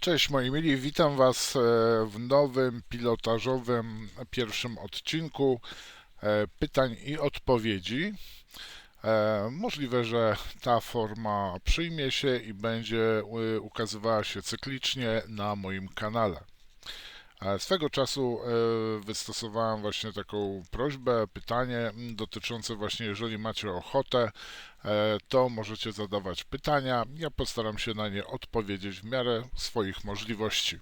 Cześć moi mili, witam Was w nowym pilotażowym pierwszym odcinku pytań i odpowiedzi. Możliwe, że ta forma przyjmie się i będzie ukazywała się cyklicznie na moim kanale. Swego czasu wystosowałem właśnie taką prośbę, pytanie dotyczące właśnie, jeżeli macie ochotę, to możecie zadawać pytania. Ja postaram się na nie odpowiedzieć w miarę swoich możliwości.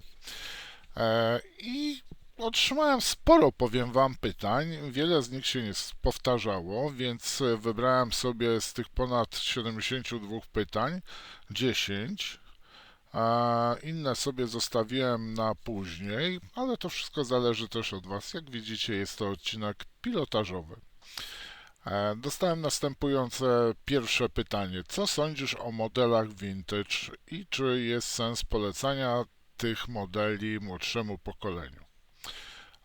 I otrzymałem sporo, powiem Wam, pytań. Wiele z nich się nie powtarzało, więc wybrałem sobie z tych ponad 72 pytań 10, a inne sobie zostawiłem na później, ale to wszystko zależy też od Was. Jak widzicie, jest to odcinek pilotażowy. Dostałem następujące pierwsze pytanie. Co sądzisz o modelach vintage i czy jest sens polecania tych modeli młodszemu pokoleniu?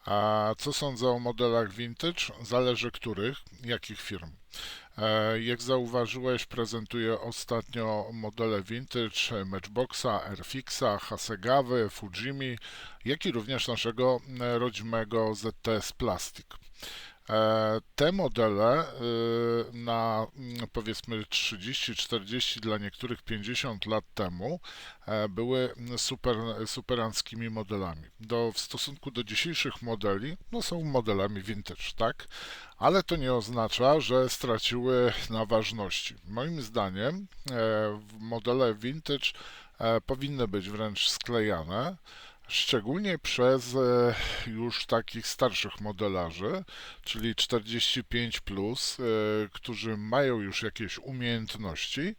A co sądzę o modelach vintage? Zależy których, jakich firm. Jak zauważyłeś, prezentuję ostatnio modele vintage Matchboxa, Airfixa, Hasegawy, Fujimi, jak i również naszego rodzimego ZTS Plastic. Te modele na powiedzmy 30-40, dla niektórych 50 lat temu były superanckimi modelami. W stosunku do dzisiejszych modeli, no są modelami vintage, tak? Ale to nie oznacza, że straciły na ważności. Moim zdaniem modele vintage powinny być wręcz sklejane, szczególnie przez już takich starszych modelarzy, czyli 45 plus, którzy mają już jakieś umiejętności.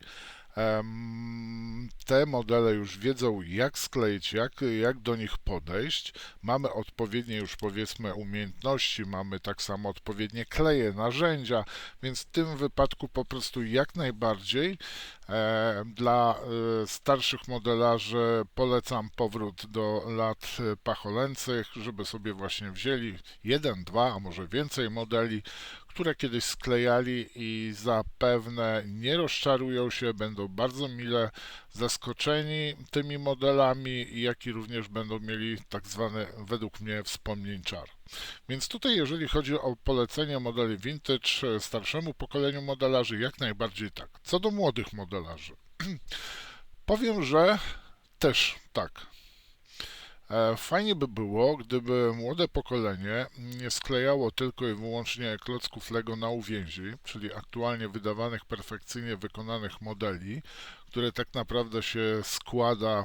Te modele już wiedzą, jak skleić, jak do nich podejść. Mamy odpowiednie już powiedzmy umiejętności, mamy tak samo odpowiednie kleje, narzędzia, więc w tym wypadku po prostu jak najbardziej dla starszych modelarzy polecam powrót do lat pacholęcych, żeby sobie właśnie wzięli jeden, dwa, a może więcej modeli, które kiedyś sklejali i zapewne nie rozczarują się, będą bardzo mile zaskoczeni tymi modelami, jak i również będą mieli tak zwany, według mnie, wspomnień czar. Więc tutaj, jeżeli chodzi o polecenie modeli vintage starszemu pokoleniu modelarzy, jak najbardziej tak. Co do młodych modelarzy, powiem, że też tak. Fajnie by było, gdyby młode pokolenie nie sklejało tylko i wyłącznie klocków Lego na uwięzi, czyli aktualnie wydawanych, perfekcyjnie wykonanych modeli, które tak naprawdę się składa,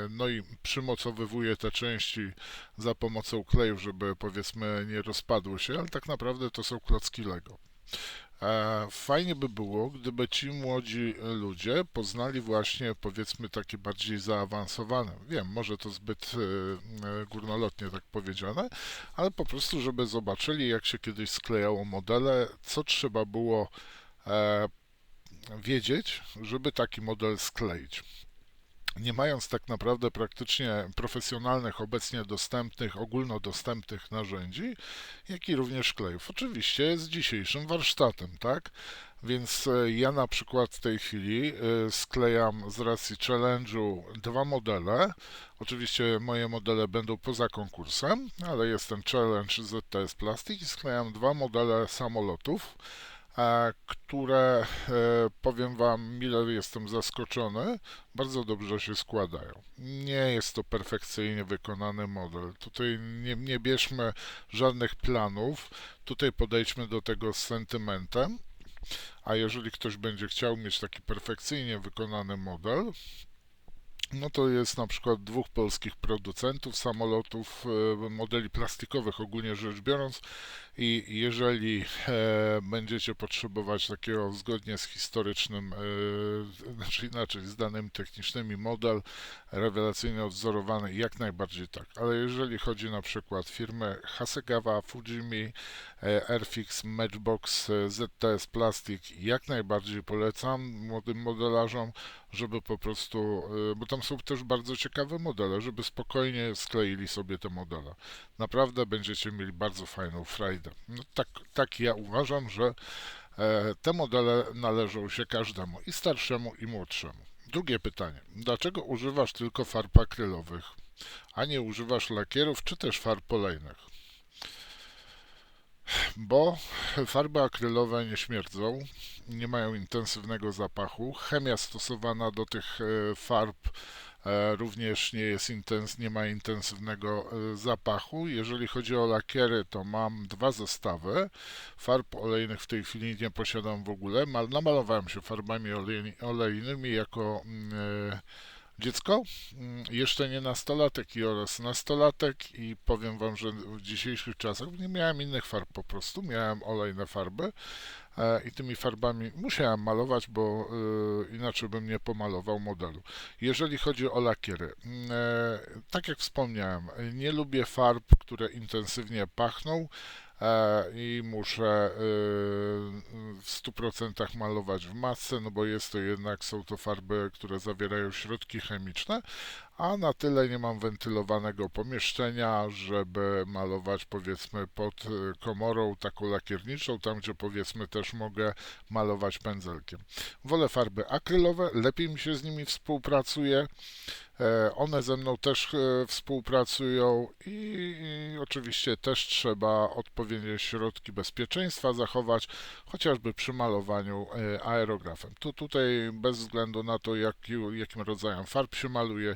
no i przymocowywuje te części za pomocą klejów, żeby powiedzmy nie rozpadły się, ale tak naprawdę to są klocki Lego. Fajnie by było, gdyby ci młodzi ludzie poznali właśnie powiedzmy takie bardziej zaawansowane. Wiem, może to zbyt górnolotnie tak powiedziane, ale po prostu, żeby zobaczyli, jak się kiedyś sklejało modele, co trzeba było e, wiedzieć, żeby taki model skleić, nie mając tak naprawdę praktycznie profesjonalnych, obecnie dostępnych, ogólnodostępnych narzędzi, jak i również klejów. Oczywiście z dzisiejszym warsztatem, tak? Więc ja na przykład w tej chwili sklejam z racji challenge'u dwa modele. Oczywiście moje modele będą poza konkursem, ale jest ten challenge ZTS Plastic i sklejam dwa modele samolotów, które powiem Wam, mile jestem zaskoczony, bardzo dobrze się składają. Nie jest to perfekcyjnie wykonany model. Tutaj nie bierzmy żadnych planów, tutaj podejdźmy do tego z sentymentem, a jeżeli ktoś będzie chciał mieć taki perfekcyjnie wykonany model, no to jest na przykład dwóch polskich producentów samolotów, modeli plastikowych ogólnie rzecz biorąc, i jeżeli będziecie potrzebować takiego zgodnie z historycznym, znaczy inaczej, z danymi technicznymi model rewelacyjnie odwzorowany, jak najbardziej tak. Ale jeżeli chodzi na przykład firmy Hasegawa, Fujimi, Airfix, Matchbox, ZTS Plastic, jak najbardziej polecam młodym modelarzom, żeby po prostu, bo tam są też bardzo ciekawe modele, żeby spokojnie skleili sobie te modele. Naprawdę będziecie mieli bardzo fajną frajdę. No tak ja uważam, że te modele należą się każdemu, i starszemu, i młodszemu. Drugie pytanie. Dlaczego używasz tylko farb akrylowych, a nie używasz lakierów czy też farb olejnych? Bo farby akrylowe nie śmierdzą, nie mają intensywnego zapachu. Chemia stosowana do tych farb również nie ma intensywnego zapachu. Jeżeli chodzi o lakiery, to mam dwa zestawy. Farb olejnych w tej chwili nie posiadam w ogóle. Namalowałem się farbami olejnymi jako dziecko, jeszcze nie nastolatek i oraz nastolatek i powiem Wam, że w dzisiejszych czasach nie miałem innych farb po prostu, miałem olejne farby i tymi farbami musiałem malować, bo inaczej bym nie pomalował modelu. Jeżeli chodzi o lakiery, tak jak wspomniałem, nie lubię farb, które intensywnie pachną i muszę w 100% malować w masce, no bo są to farby, które zawierają środki chemiczne, a na tyle nie mam wentylowanego pomieszczenia, żeby malować powiedzmy pod komorą taką lakierniczą, tam gdzie powiedzmy też mogę malować pędzelkiem. Wolę farby akrylowe, lepiej mi się z nimi współpracuje. One ze mną też współpracują i oczywiście też trzeba odpowiednie środki bezpieczeństwa zachować, chociażby przy malowaniu aerografem. Tutaj bez względu na to, jakim rodzajem farb się maluje,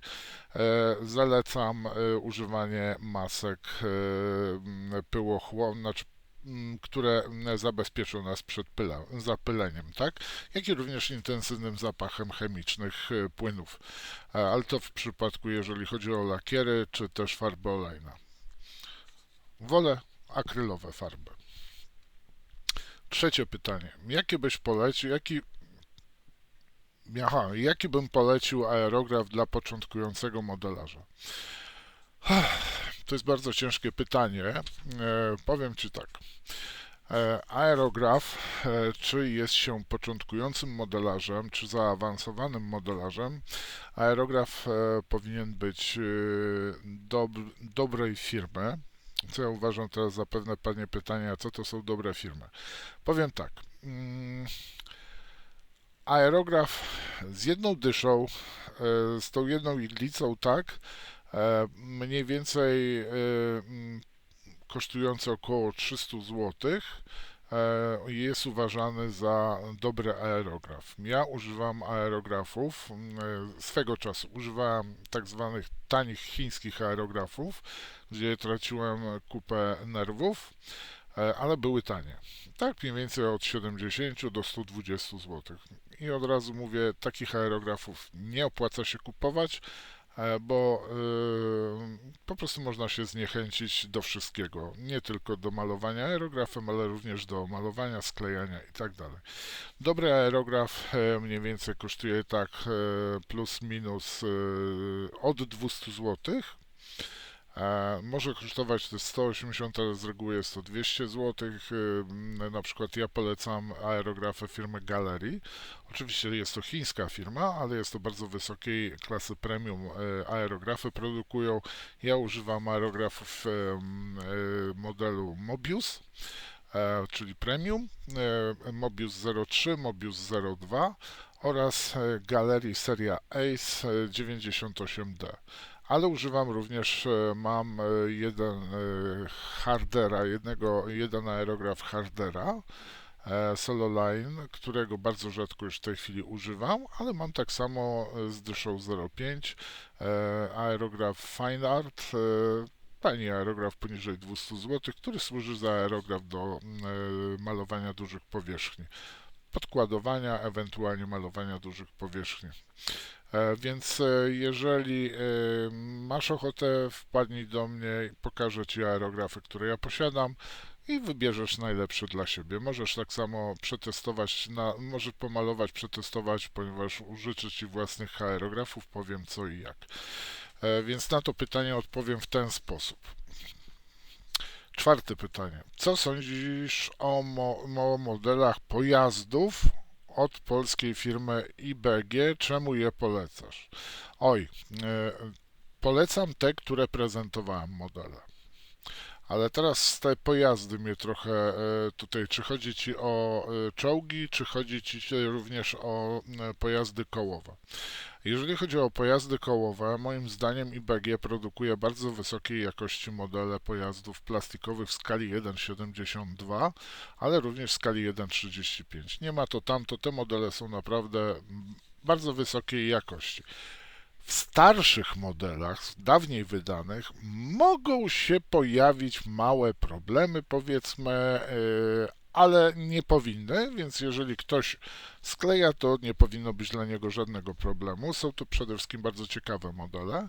zalecam używanie masek pyłochłonnych, znaczy które zabezpieczą nas przed zapyleniem, tak? Jak i również intensywnym zapachem chemicznych płynów. Ale to w przypadku, jeżeli chodzi o lakiery, czy też farby olejne. Wolę akrylowe farby. Trzecie pytanie. Jaki bym polecił aerograf dla początkującego modelarza? To jest bardzo ciężkie pytanie. Powiem Ci tak. Aerograf, czy jest się początkującym modelarzem, czy zaawansowanym modelarzem, aerograf powinien być dobrej firmy. Co ja uważam, teraz zapewne padnie pytanie, a co to są dobre firmy? Powiem tak. Aerograf z jedną dyszą, z tą jedną iglicą, tak, mniej więcej kosztujący około 300 zł, jest uważany za dobry aerograf. Ja używam aerografów, swego czasu używałem tak zwanych tanich chińskich aerografów, gdzie traciłem kupę nerwów, ale były tanie. Tak mniej więcej od 70 do 120 zł. I od razu mówię, takich aerografów nie opłaca się kupować, bo po prostu można się zniechęcić do wszystkiego, nie tylko do malowania aerografem, ale również do malowania, sklejania i tak dalej. Dobry aerograf mniej więcej kosztuje tak plus minus od 200 zł. Może kosztować to 180, ale z reguły jest to 200 zł. Na przykład ja polecam aerografę firmy Galerii. Oczywiście jest to chińska firma, ale jest to bardzo wysokiej klasy premium aerografy produkują. Ja używam aerografów modelu Mobius, czyli premium, Mobius 03, Mobius 02 oraz Galerii seria Ace 98D. Ale używam również, mam jeden aerograf Hardera Solo Line, którego bardzo rzadko już w tej chwili używam, ale mam tak samo z dyszą 0,5 aerograf Fine Art, tani aerograf poniżej 200 zł, który służy za aerograf do malowania dużych powierzchni, podkładowania, ewentualnie malowania dużych powierzchni. Więc jeżeli masz ochotę, wpadnij do mnie i pokażę Ci aerografy, które ja posiadam i wybierzesz najlepsze dla siebie. Możesz tak samo przetestować, możesz pomalować, przetestować, ponieważ użyczę Ci własnych aerografów, powiem co i jak. Więc na to pytanie odpowiem w ten sposób. Czwarte pytanie. Co sądzisz o modelach pojazdów od polskiej firmy IBG? Czemu je polecasz? Oj, polecam te, które prezentowałem modele. Ale teraz te pojazdy mnie trochę tutaj, czy chodzi Ci o czołgi, czy chodzi Ci również o pojazdy kołowe? Jeżeli chodzi o pojazdy kołowe, moim zdaniem IBG produkuje bardzo wysokiej jakości modele pojazdów plastikowych w skali 1,72, ale również w skali 1,35. Nie ma to tamto, te modele są naprawdę bardzo wysokiej jakości. W starszych modelach, dawniej wydanych, mogą się pojawić małe problemy, powiedzmy, ale nie powinny, więc jeżeli ktoś skleja, to nie powinno być dla niego żadnego problemu. Są to przede wszystkim bardzo ciekawe modele,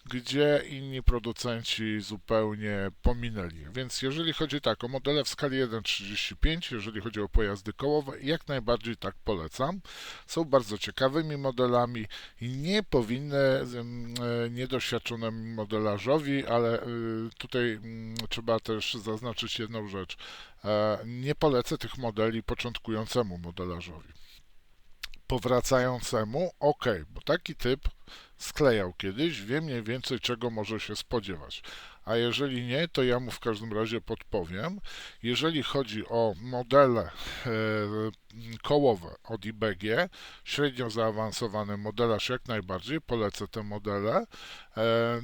gdzie inni producenci zupełnie pominęli. Więc jeżeli chodzi tak o modele w skali 1,35, jeżeli chodzi o pojazdy kołowe, jak najbardziej tak polecam. Są bardzo ciekawymi modelami i nie powinny niedoświadczonemu modelarzowi, ale tutaj trzeba też zaznaczyć jedną rzecz. Nie polecę tych modeli początkującemu modelarzowi. Powracającemu, ok, bo taki typ sklejał kiedyś, wie mniej więcej czego może się spodziewać. A jeżeli nie, to ja mu w każdym razie podpowiem. Jeżeli chodzi o modele kołowe od IBG, średnio zaawansowany modelarz jak najbardziej, polecę te modele.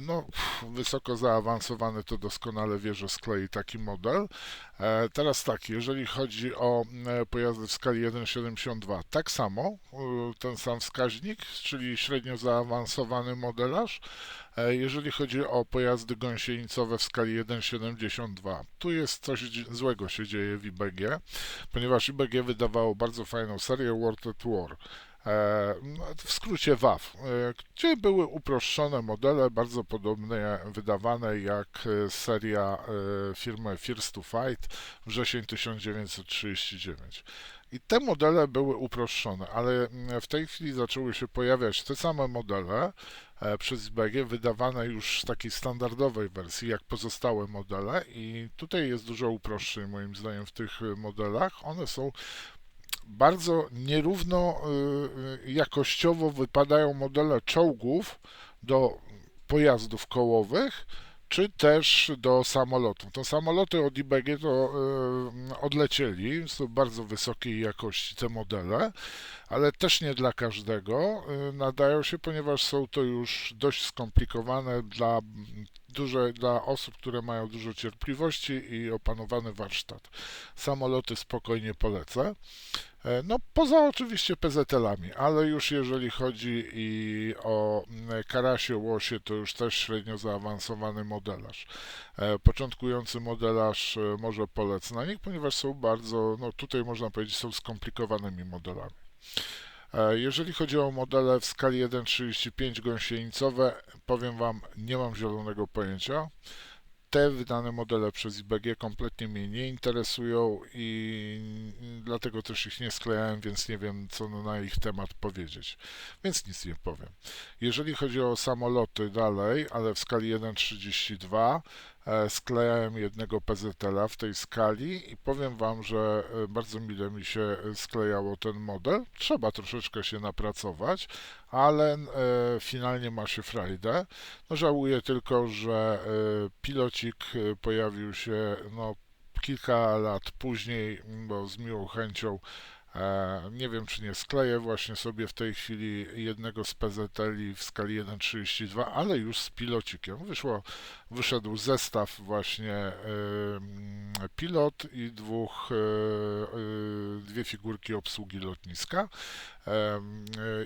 No, wysoko zaawansowany to doskonale wie, że sklei taki model. Teraz tak, jeżeli chodzi o pojazdy w skali 1,72, tak samo, ten sam wskaźnik, czyli średnio zaawansowany modelarz. Jeżeli chodzi o pojazdy gąsienicowe w skali 1,72, tu jest coś złego się dzieje w IBG, ponieważ IBG wydawało bardzo fajną serię World at War. W skrócie WAF, gdzie były uproszczone modele, bardzo podobne wydawane jak seria firmy First to Fight wrzesień 1939. I te modele były uproszczone, ale w tej chwili zaczęły się pojawiać te same modele przez IBG wydawane już w takiej standardowej wersji, jak pozostałe modele i tutaj jest dużo uproszczeń moim zdaniem w tych modelach. One są bardzo nierówno jakościowo wypadają modele czołgów do pojazdów kołowych, czy też do samolotów. To samoloty od IBG to odlecieli, są bardzo wysokiej jakości te modele, ale też nie dla każdego nadają się, ponieważ są to już dość skomplikowane dla osób, które mają dużo cierpliwości i opanowany warsztat. Samoloty spokojnie polecę. No, poza oczywiście PZL-ami, ale już jeżeli chodzi i o karasie, łosie, to już też średnio zaawansowany modelarz. Początkujący modelarz może polecę na nich, ponieważ są bardzo, no tutaj można powiedzieć, są skomplikowanymi modelami. Jeżeli chodzi o modele w skali 1,35 gąsienicowe, powiem Wam, nie mam zielonego pojęcia. Te wydane modele przez IBG kompletnie mnie nie interesują i dlatego też ich nie sklejałem, więc nie wiem, co na ich temat powiedzieć. Więc nic nie powiem. Jeżeli chodzi o samoloty dalej, ale w skali 1,32, sklejałem jednego PZL-a w tej skali i powiem Wam, że bardzo mile mi się sklejało ten model. Trzeba troszeczkę się napracować, ale finalnie ma się frajdę. No, żałuję tylko, że pilocik pojawił się no, kilka lat później, bo z miłą chęcią nie wiem, czy nie skleję właśnie sobie w tej chwili jednego z PZL-i w skali 1,32, ale już z pilocikiem. Wyszedł zestaw właśnie pilot i dwie figurki obsługi lotniska.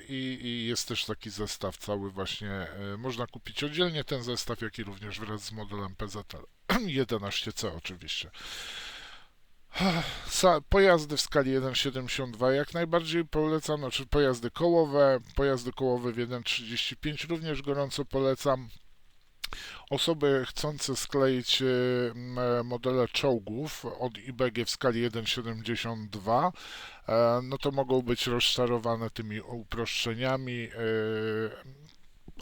I jest też taki zestaw cały właśnie, można kupić oddzielnie ten zestaw, jak i również wraz z modelem PZL. 11C oczywiście. Pojazdy w skali 1,72 jak najbardziej polecam, znaczy pojazdy kołowe w 1,35 również gorąco polecam. Osoby chcące skleić modele czołgów od IBG w skali 1,72 no to mogą być rozczarowane tymi uproszczeniami,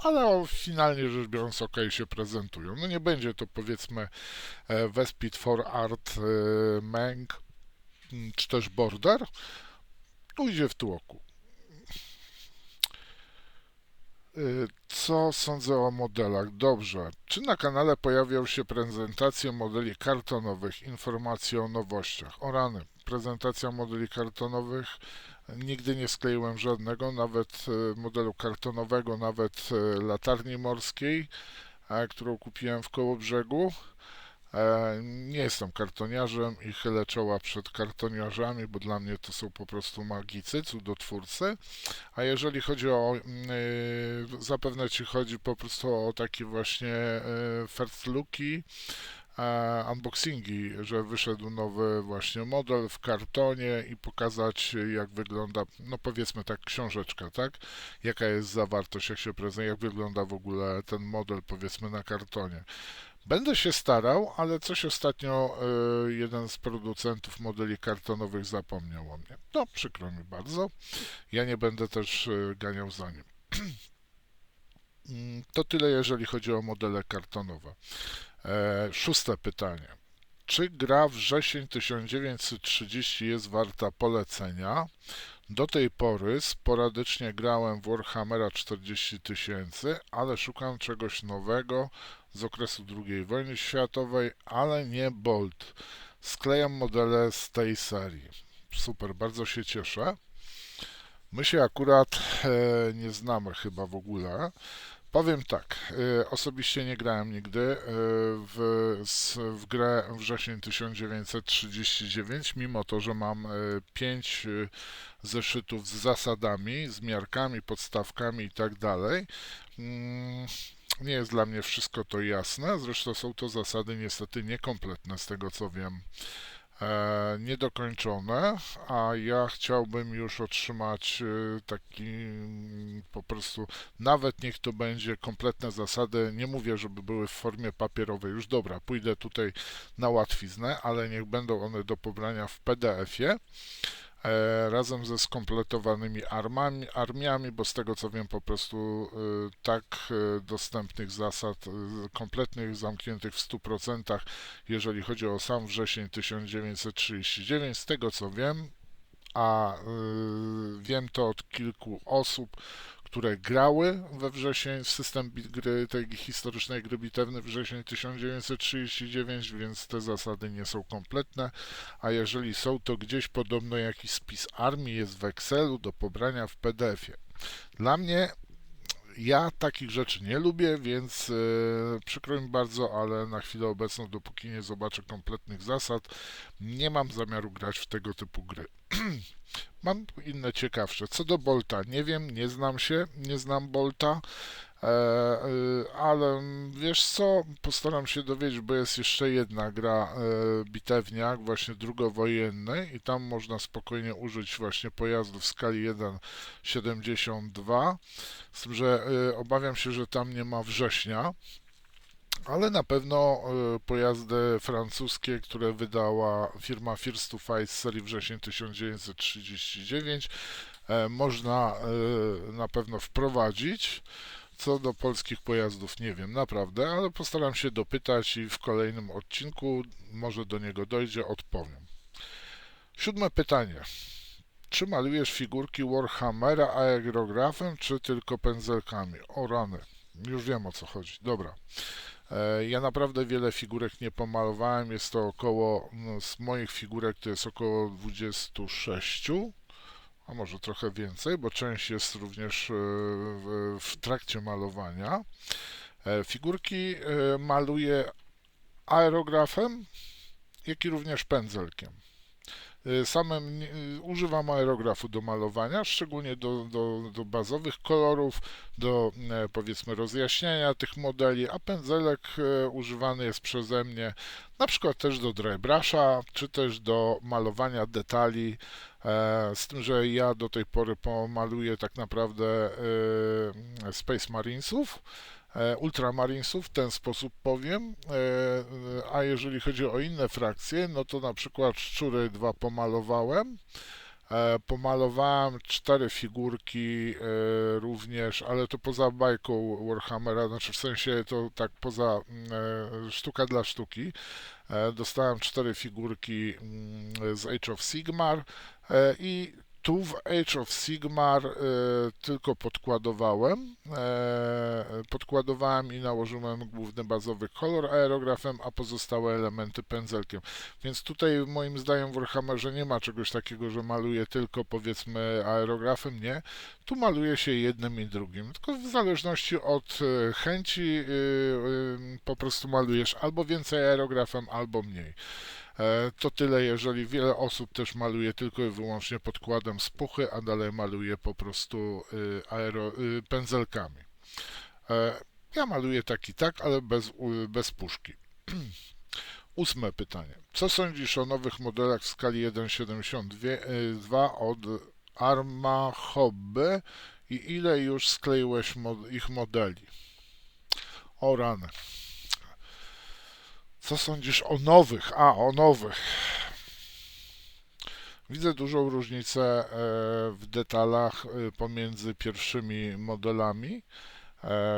ale finalnie rzecz biorąc ok się prezentują. No nie będzie to powiedzmy Vespid for Art Meng czy też Border, tu idzie w tłoku. Co sądzę o modelach? Dobrze. Czy na kanale pojawią się prezentacje modeli kartonowych, informacje o nowościach? O rany, prezentacja modeli kartonowych. Nigdy nie skleiłem żadnego, nawet modelu kartonowego, nawet latarni morskiej, którą kupiłem w Kołobrzegu. Nie jestem kartoniarzem i chylę czoła przed kartoniarzami, bo dla mnie to są po prostu magicy, cudotwórcy. A jeżeli chodzi o, zapewne Ci chodzi po prostu o takie właśnie first looki, unboxingi, że wyszedł nowy właśnie model w kartonie i pokazać jak wygląda, no powiedzmy tak, książeczka, tak? Jaka jest zawartość, jak się prezentuje, jak wygląda w ogóle ten model powiedzmy na kartonie. Będę się starał, ale coś ostatnio jeden z producentów modeli kartonowych zapomniał o mnie. No, przykro mi bardzo. Ja nie będę też ganiał za nim. To tyle, jeżeli chodzi o modele kartonowe. Szóste pytanie. Czy gra Wrzesień 1930 jest warta polecenia? Do tej pory sporadycznie grałem w Warhammera 40 tysięcy, ale szukam czegoś nowego z okresu II wojny światowej, ale nie Bolt. Sklejam modele z tej serii. Super, bardzo się cieszę. My się akurat nie znamy chyba w ogóle. Powiem tak, osobiście nie grałem nigdy w grę Wrzesień 1939, mimo to, że mam 5 zeszytów z zasadami, z miarkami, podstawkami i tak dalej. Nie jest dla mnie wszystko to jasne, zresztą są to zasady niestety niekompletne z tego co wiem, niedokończone, a ja chciałbym już otrzymać taki po prostu, nawet niech to będzie kompletne zasady, nie mówię, żeby były w formie papierowej, już dobra, pójdę tutaj na łatwiznę, ale niech będą one do pobrania w PDF-ie, razem ze skompletowanymi armiami, bo z tego co wiem po prostu tak dostępnych zasad, kompletnych, zamkniętych w 100%, jeżeli chodzi o sam wrzesień 1939, z tego co wiem, a wiem to od kilku osób, które grały we wrzesień w system gry, tej historycznej gry bitewnej wrzesień 1939, więc te zasady nie są kompletne, a jeżeli są, to gdzieś podobno jakiś spis armii jest w Excelu do pobrania w PDF-ie. Dla mnie ja takich rzeczy nie lubię, więc przykro mi bardzo, ale na chwilę obecną, dopóki nie zobaczę kompletnych zasad, nie mam zamiaru grać w tego typu gry. Mam inne ciekawsze. Co do Bolta, nie wiem, nie znam się, nie znam Bolta, ale wiesz co, postaram się dowiedzieć, bo jest jeszcze jedna gra bitewniak, właśnie drugowojennej i tam można spokojnie użyć właśnie pojazdów w skali 1,72, z tym, że obawiam się, że tam nie ma września, ale na pewno pojazdy francuskie, które wydała firma First to Fight z serii wrzesień 1939, można na pewno wprowadzić. Co do polskich pojazdów nie wiem naprawdę, ale postaram się dopytać i w kolejnym odcinku, może do niego dojdzie, odpowiem. Siódme pytanie. Czy malujesz figurki Warhammera aerografem, czy tylko pędzelkami? O rany, już wiem o co chodzi. Dobra. Ja naprawdę wiele figurek nie pomalowałem, jest to około, no, z moich figurek to jest około 26, a może trochę więcej, bo część jest również w trakcie malowania. Figurki maluję aerografem, jak i również pędzelkiem. Samym używam aerografu do malowania, szczególnie do bazowych kolorów, do powiedzmy rozjaśniania tych modeli, a pędzelek używany jest przeze mnie na przykład też do drybrusha, czy też do malowania detali, z tym, że ja do tej pory pomaluję tak naprawdę Space Marinesów, Ultramarinesów, w ten sposób powiem, a jeżeli chodzi o inne frakcje, no to na przykład Szczury 2 pomalowałem, pomalowałem 4 figurki również, ale to poza bajką Warhammera, znaczy w sensie to tak poza sztuka dla sztuki. Dostałem 4 figurki z Age of Sigmar i Tu w Age of Sigmar tylko podkładowałem i nałożyłem główny bazowy kolor aerografem, a pozostałe elementy pędzelkiem. Więc tutaj moim zdaniem w Warhammerze nie ma czegoś takiego, że maluję tylko powiedzmy aerografem, nie. Tu maluje się jednym i drugim, tylko w zależności od chęci po prostu malujesz albo więcej aerografem, albo mniej. To tyle, jeżeli wiele osób też maluje tylko i wyłącznie podkładem z puchy, a dalej maluje po prostu pędzelkami. Ja maluję tak i tak, ale bez puszki. 8. pytanie. Co sądzisz o nowych modelach w skali 1,72 od Arma Hobby i ile już skleiłeś ich modeli? O rany. Co sądzisz o nowych? O nowych. Widzę dużą różnicę w detalach pomiędzy pierwszymi modelami,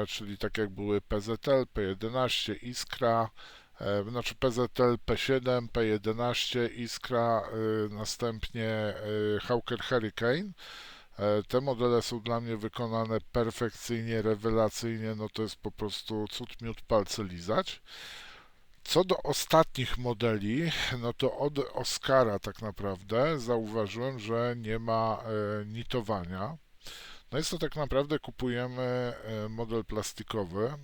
czyli tak jak były PZL, P11, Iskra, znaczy PZL, P7, P11, Iskra, następnie Hawker Hurricane. Te modele są dla mnie wykonane perfekcyjnie, rewelacyjnie, no to jest po prostu cud miód palce lizać. Co do ostatnich modeli, no to od Oscara tak naprawdę zauważyłem, że nie ma nitowania. No jest to tak naprawdę kupujemy model plastikowy,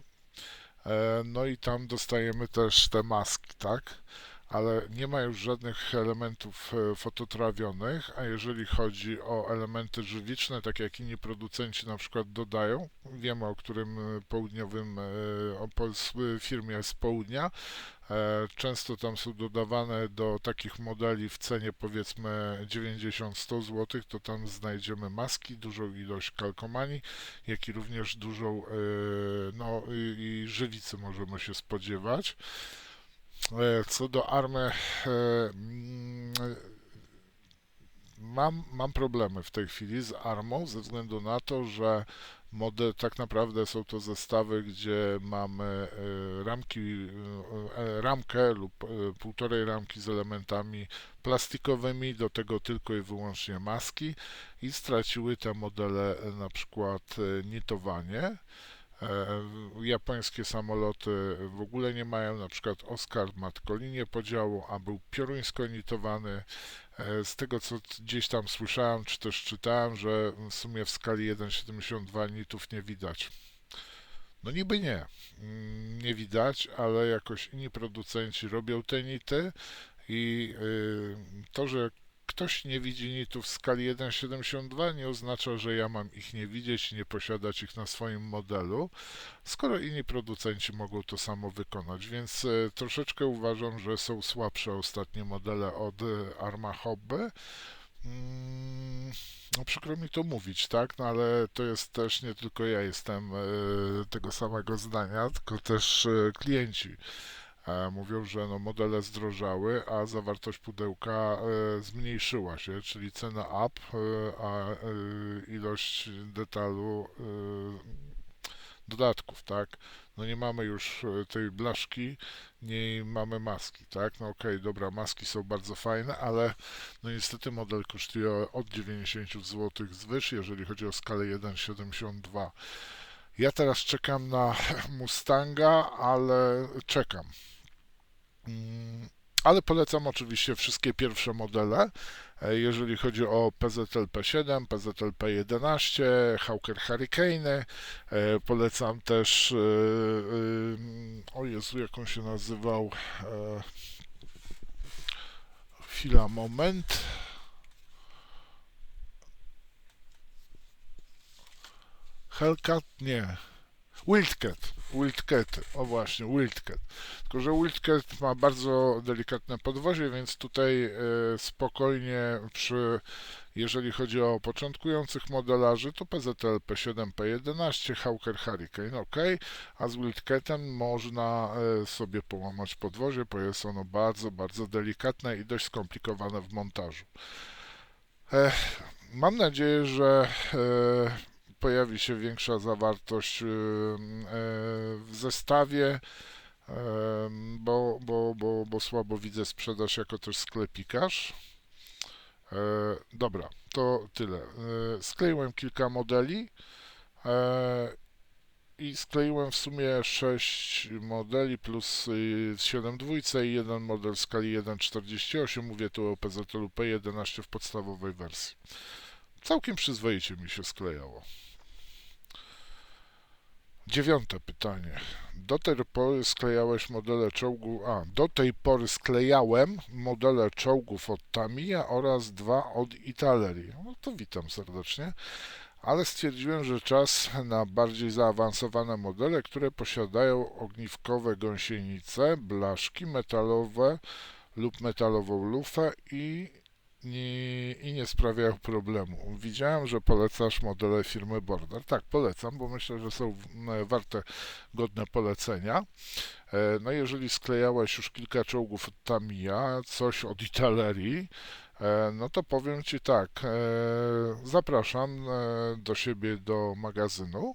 no i tam dostajemy też te maski, tak? Ale nie ma już żadnych elementów fototrawionych, a jeżeli chodzi o elementy żywiczne, tak jak inni producenci na przykład dodają, wiemy o którym południowym firmie z południa, często tam są dodawane do takich modeli w cenie powiedzmy 90-100 zł, to tam znajdziemy maski, dużą ilość kalkomanii, jak i również dużą no i żywicy możemy się spodziewać. Co do army, mam problemy w tej chwili z armą ze względu na to, że tak naprawdę są to zestawy, gdzie mamy ramkę lub półtorej ramki z elementami plastikowymi, do tego tylko i wyłącznie maski i straciły te modele na przykład nitowanie. Japońskie samoloty w ogóle nie mają, na przykład Oscar ma tylko linię podziału, a był pioruńsko nitowany. Z tego co gdzieś tam słyszałem, czy też czytałem, że w sumie w skali 1,72 nitów nie widać. No niby nie widać, ale jakoś inni producenci robią te nity i to, że ktoś nie widzi nitów w skali 1,72 nie oznacza, że ja mam ich nie widzieć i nie posiadać ich na swoim modelu, skoro inni producenci mogą to samo wykonać, więc troszeczkę uważam, że są słabsze ostatnie modele od Arma Hobby. No przykro mi to mówić, tak, no ale to jest też nie tylko ja jestem tego samego zdania, tylko też klienci mówią, że no modele zdrożały, a zawartość pudełka zmniejszyła się, czyli cena up, a ilość detalu dodatków, tak? No nie mamy już tej blaszki, nie mamy maski, tak? No okej, dobra, maski są bardzo fajne, ale no niestety model kosztuje od 90 zł zwyż, jeżeli chodzi o skalę 1,72. Ja teraz czekam na Mustanga, ale czekam. Ale polecam oczywiście wszystkie pierwsze modele, jeżeli chodzi o PZL P7, PZL P11, Hawker Hurricane. Polecam też, o Jezu, jak on się nazywał, chwila, moment. Hellcat? Nie. Wildcat, o właśnie, Wildcat. Tylko, że Wildcat ma bardzo delikatne podwozie, więc tutaj spokojnie jeżeli chodzi o początkujących modelarzy, to PZL P7, P11, Hawker Hurricane, ok, a z Wildcatem można sobie połamać podwozie, bo jest ono bardzo, bardzo delikatne i dość skomplikowane w montażu. Mam nadzieję, że pojawi się większa zawartość w zestawie, bo słabo widzę sprzedaż jako też sklepikarz. Dobra, to tyle. Skleiłem kilka modeli i skleiłem w sumie 6 modeli plus 7 dwójce i jeden model w skali 1,48. Mówię tu o PZL P11 w podstawowej wersji. Całkiem przyzwoicie mi się sklejało. 9. pytanie. Do tej pory sklejałeś modele czołgów. Do tej pory sklejałem modele czołgów od Tamiya oraz 2 od Italeri. No to witam serdecznie. Ale stwierdziłem, że czas na bardziej zaawansowane modele, które posiadają ogniwkowe gąsienice, blaszki metalowe lub metalową lufę i nie sprawiają problemu. Widziałem, że polecasz modele firmy Border. Tak, polecam, bo myślę, że są warte, godne polecenia. No jeżeli sklejałeś już kilka czołgów od Tamiya, coś od Italeri, no to powiem Ci tak, zapraszam do siebie do magazynu,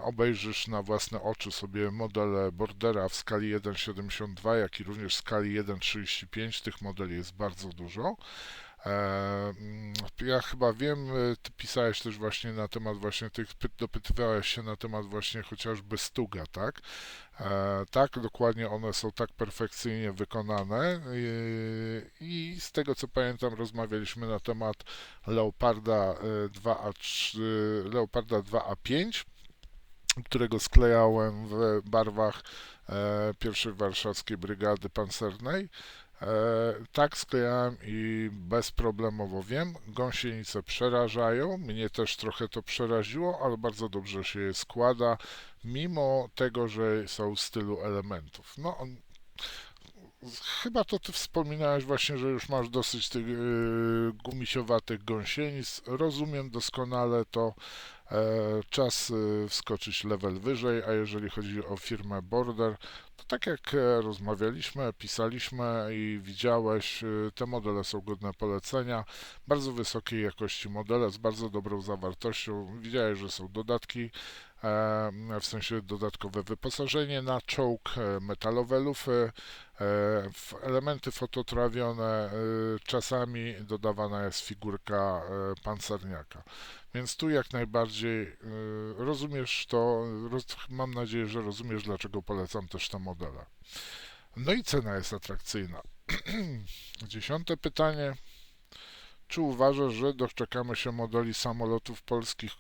obejrzysz na własne oczy sobie modele Bordera w skali 1,72, jak i również w skali 1,35, tych modeli jest bardzo dużo. Ja chyba wiem, ty pisałeś też właśnie na temat właśnie tych, dopytywałeś się na temat właśnie chociażby Stuga, tak? Tak, dokładnie one są tak perfekcyjnie wykonane i z tego co pamiętam rozmawialiśmy na temat Leoparda 2A3, Leoparda 2A5, którego sklejałem w barwach pierwszej warszawskiej brygady pancernej. Tak sklejałem i bezproblemowo wiem. Gąsienice przerażają, mnie też trochę to przeraziło, ale bardzo dobrze się je składa, mimo tego, że są w stylu elementów. No, chyba to ty wspominałeś właśnie, że już masz dosyć tych gumisiowatych gąsienic. Rozumiem doskonale to. Czas wskoczyć level wyżej, a jeżeli chodzi o firmę Border, to tak jak rozmawialiśmy, pisaliśmy i widziałeś, te modele są godne polecenia. Bardzo wysokiej jakości modele z bardzo dobrą zawartością. Widziałeś, że są dodatki, w sensie dodatkowe wyposażenie na czołg, metalowe lufy, elementy fototrawione, czasami dodawana jest figurka pancerniaka. Więc tu jak najbardziej rozumiesz to, mam nadzieję, że rozumiesz, dlaczego polecam też te modele. No i cena jest atrakcyjna. 10. pytanie. Czy uważasz, że doczekamy się modeli samolotów polskiej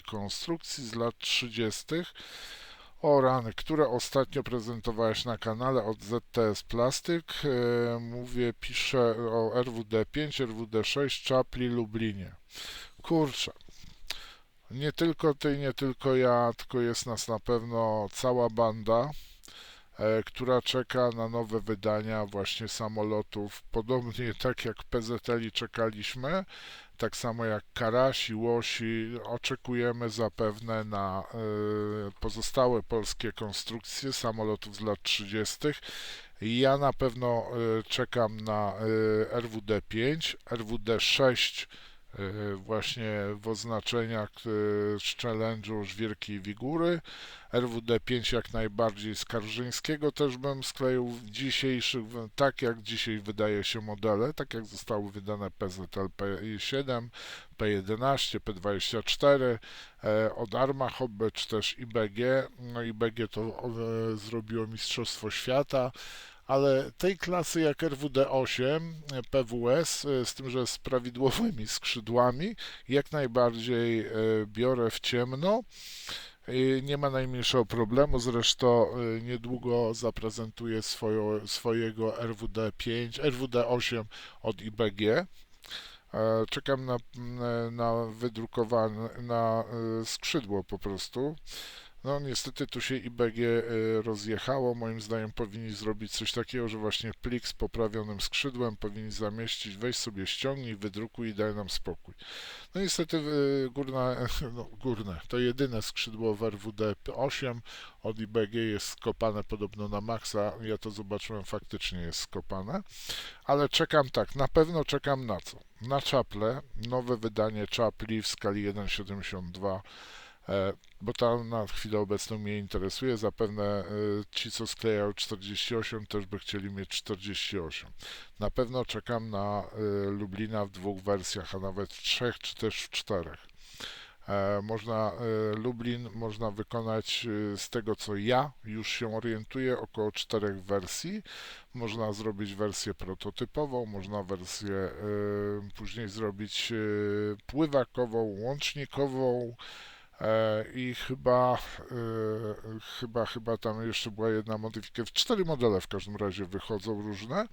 konstrukcji z lat 30.? O rany, które ostatnio prezentowałeś na kanale od ZTS Plastyk? Piszę o RWD-5, RWD-6, Czapli, Lublinie. Kurczę, nie tylko ty, nie tylko ja, tylko jest nas na pewno cała banda, która czeka na nowe wydania właśnie samolotów. Podobnie tak jak PZL czekaliśmy, tak samo jak Karasi, Łosi, oczekujemy zapewne na pozostałe polskie konstrukcje samolotów z lat 30. Ja na pewno czekam na RWD-5, RWD-6 właśnie w oznaczeniach z challenge'u Żwirki i Wigury. RWD-5 jak najbardziej z Karżyńskiego też bym skleił dzisiejszych, tak jak dzisiaj wydaje się modele, tak jak zostały wydane PZL P7, P11, P24, od Arma Hobby czy też IBG. No IBG to zrobiło Mistrzostwo Świata, ale tej klasy jak RWD-8, PWS, z tym, że z prawidłowymi skrzydłami, jak najbardziej biorę w ciemno. Nie ma najmniejszego problemu, zresztą niedługo zaprezentuję swojego RWD-5, RWD-8 od IBG. Czekam na wydrukowane, na skrzydło po prostu. No niestety tu się IBG rozjechało. Moim zdaniem powinni zrobić coś takiego, że właśnie plik z poprawionym skrzydłem powinni zamieścić, weź sobie ściągnij, wydrukuj i daj nam spokój. No niestety górne, to jedyne skrzydło w RWD-8 od IBG jest skopane podobno na maksa. Ja to zobaczyłem, faktycznie jest skopane. Ale czekam tak, na pewno czekam na co? Na czaple, nowe wydanie czapli w skali 1,72. bo ta na chwilę obecną mnie interesuje. Zapewne ci, co sklejają 48, też by chcieli mieć 48. Na pewno czekam na Lublina w 2 wersjach, a nawet w 3 czy też w 4. Lublin można wykonać z tego, co ja już się orientuję, około 4 wersji. Można zrobić wersję prototypową, można wersję później zrobić pływakową, łącznikową, i chyba tam jeszcze była jedna modyfikacja. 4 modele w każdym razie wychodzą różne.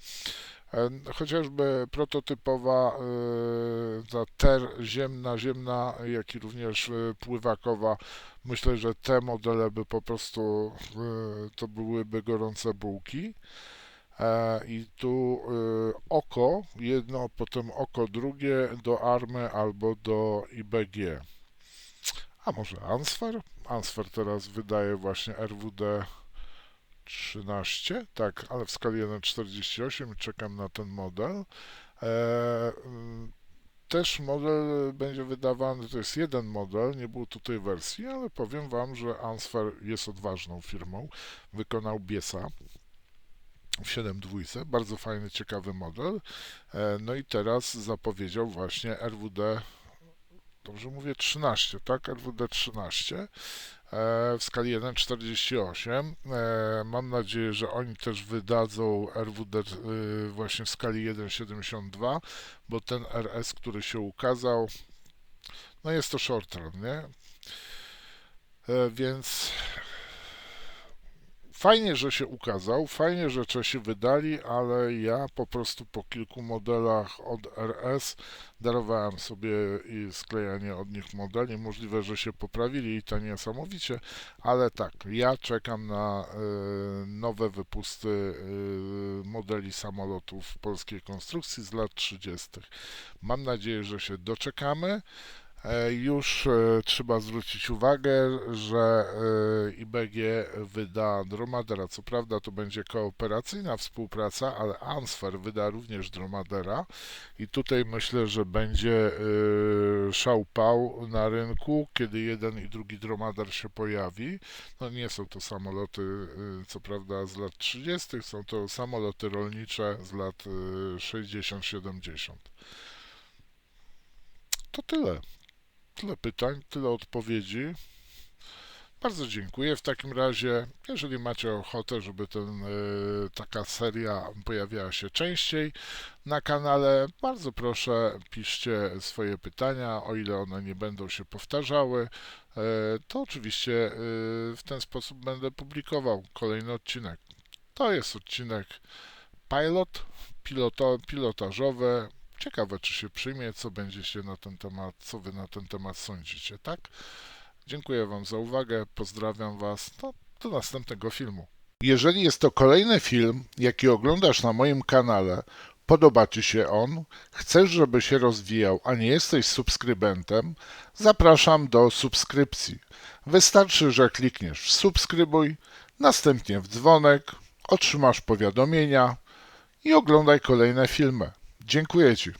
Chociażby prototypowa, ta ziemna, jak i również pływakowa. Myślę, że te modele by po prostu to byłyby gorące bułki. I tu oko jedno, potem oko drugie do Army albo do IBG. A może Ansfer? Ansfer teraz wydaje właśnie RWD 13, tak, ale w skali 1,48 i czekam na ten model. Też model będzie wydawany, to jest jeden model, nie było tutaj wersji, ale powiem Wam, że Ansfer jest odważną firmą. Wykonał Biesa w 7.2, bardzo fajny, ciekawy model. No i teraz zapowiedział właśnie RWD, dobrze mówię, 13, tak? RWD 13 w skali 1,48. Mam nadzieję, że oni też wydadzą RWD właśnie w skali 1,72, bo ten RS, który się ukazał, no jest to short run, nie? Więc fajnie, że się ukazał, fajnie, że Czesi wydali, ale ja po prostu po kilku modelach od RS darowałem sobie i sklejanie od nich modeli. Możliwe, że się poprawili i to niesamowicie, ale tak, ja czekam na nowe wypusty modeli samolotów polskiej konstrukcji z lat 30. Mam nadzieję, że się doczekamy. Już trzeba zwrócić uwagę, że IBG wyda Dromadera. Co prawda to będzie kooperacyjna współpraca, ale Ansfer wyda również Dromadera i tutaj myślę, że będzie szał-pał na rynku, kiedy jeden i drugi Dromader się pojawi. No nie są to samoloty, co prawda z lat 30., są to samoloty rolnicze z lat 60-70. To tyle. Tyle pytań, tyle odpowiedzi. Bardzo dziękuję. W takim razie, jeżeli macie ochotę, żeby taka seria pojawiała się częściej na kanale, bardzo proszę, piszcie swoje pytania, o ile one nie będą się powtarzały, to oczywiście w ten sposób będę publikował kolejny odcinek. To jest odcinek pilotażowy. Ciekawe, czy się przyjmie, co będziecie na ten temat, co wy na ten temat sądzicie, tak? Dziękuję Wam za uwagę, pozdrawiam Was, do następnego filmu. Jeżeli jest to kolejny film, jaki oglądasz na moim kanale, podoba Ci się on, chcesz, żeby się rozwijał, a nie jesteś subskrybentem, zapraszam do subskrypcji. Wystarczy, że klikniesz w subskrybuj, następnie w dzwonek, otrzymasz powiadomienia i oglądaj kolejne filmy. Dziękuję Ci.